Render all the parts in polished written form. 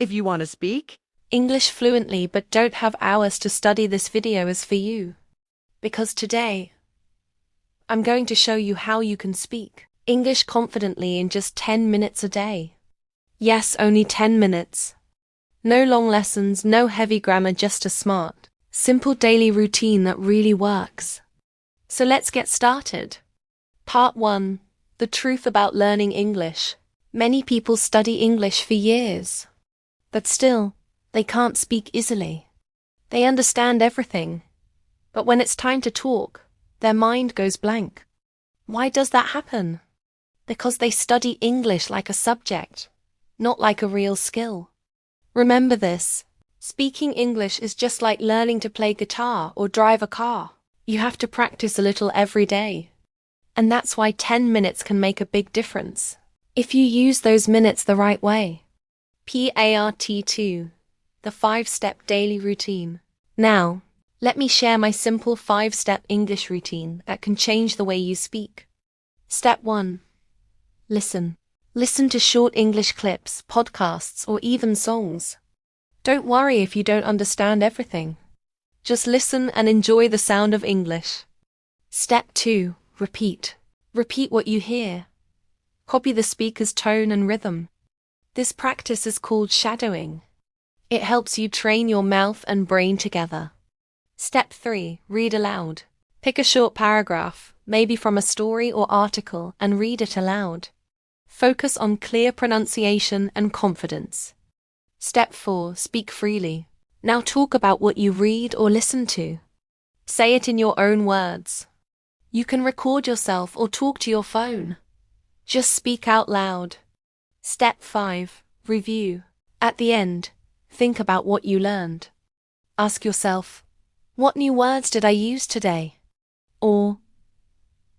If you want to speak English fluently but don't have hours to study, this video is for you. Because today, I'm going to show you how you can speak English confidently in just 10 minutes a day. Yes, only 10 minutes. No long lessons, no heavy grammar, just a smart, simple daily routine that really works. So let's get started. Part 1. The truth about learning English. Many people study English for years, but still, they can't speak easily. They understand everything, but when it's time to talk, their mind goes blank. Why does that happen? Because they study English like a subject, not like a real skill. Remember this. Speaking English is just like learning to play guitar or drive a car. You have to practice a little every day. And that's why 10 minutes can make a big difference, if you use those minutes the right way. Part 2. The 5-step daily routine. Now, let me share my simple 5-step English routine that can change the way you speak. Step 1. Listen. Listen to short English clips, podcasts, or even songs. Don't worry if you don't understand everything. Just listen and enjoy the sound of English. Step 2. Repeat. Repeat what you hear. Copy the speaker's tone and rhythm. This practice is called shadowing. It helps you train your mouth and brain together. Step 3. Read aloud. Pick a short paragraph, maybe from a story or article, and read it aloud. Focus on clear pronunciation and confidence. Step 4. Speak freely. Now talk about what you read or listen to. Say it in your own words. You can record yourself or talk to your phone. Just speak out loud. Step 5. Review. At the end, think about what you learned. Ask yourself, what new words did I use today? Or,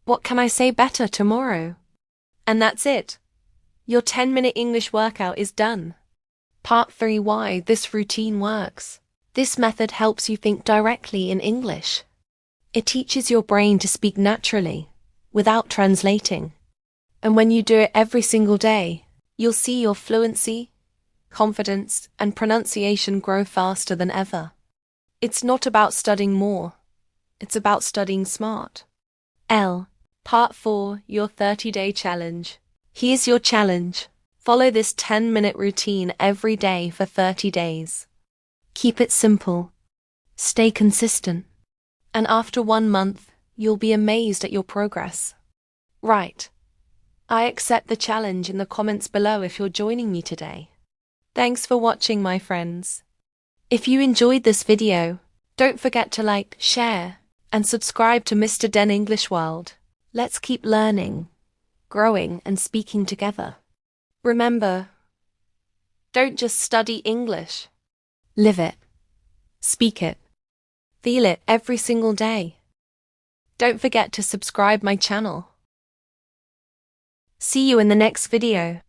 what can I say better tomorrow? And that's it. Your 10-minute English workout is done. Part 3. Why this routine works. This method helps you think directly in English. It teaches your brain to speak naturally, without translating. And when you do it every single day, you'll see your fluency, confidence, and pronunciation grow faster than ever. It's not about studying more. It's about studying smart. Part 4. Your 30-day challenge. Here's your challenge. Follow this 10-minute routine every day for 30 days. Keep it simple. Stay consistent. And after 1 month, you'll be amazed at your progress. Right. I accept the challenge in the comments below if you're joining me today. Thanks for watching, my friends. If you enjoyed this video, don't forget to like, share, and subscribe to Mr. Den English World. Let's keep learning, growing, and speaking together. Remember, don't just study English. Live it. Speak it. Feel it every single day. Don't forget to subscribe my channel. See you in the next video.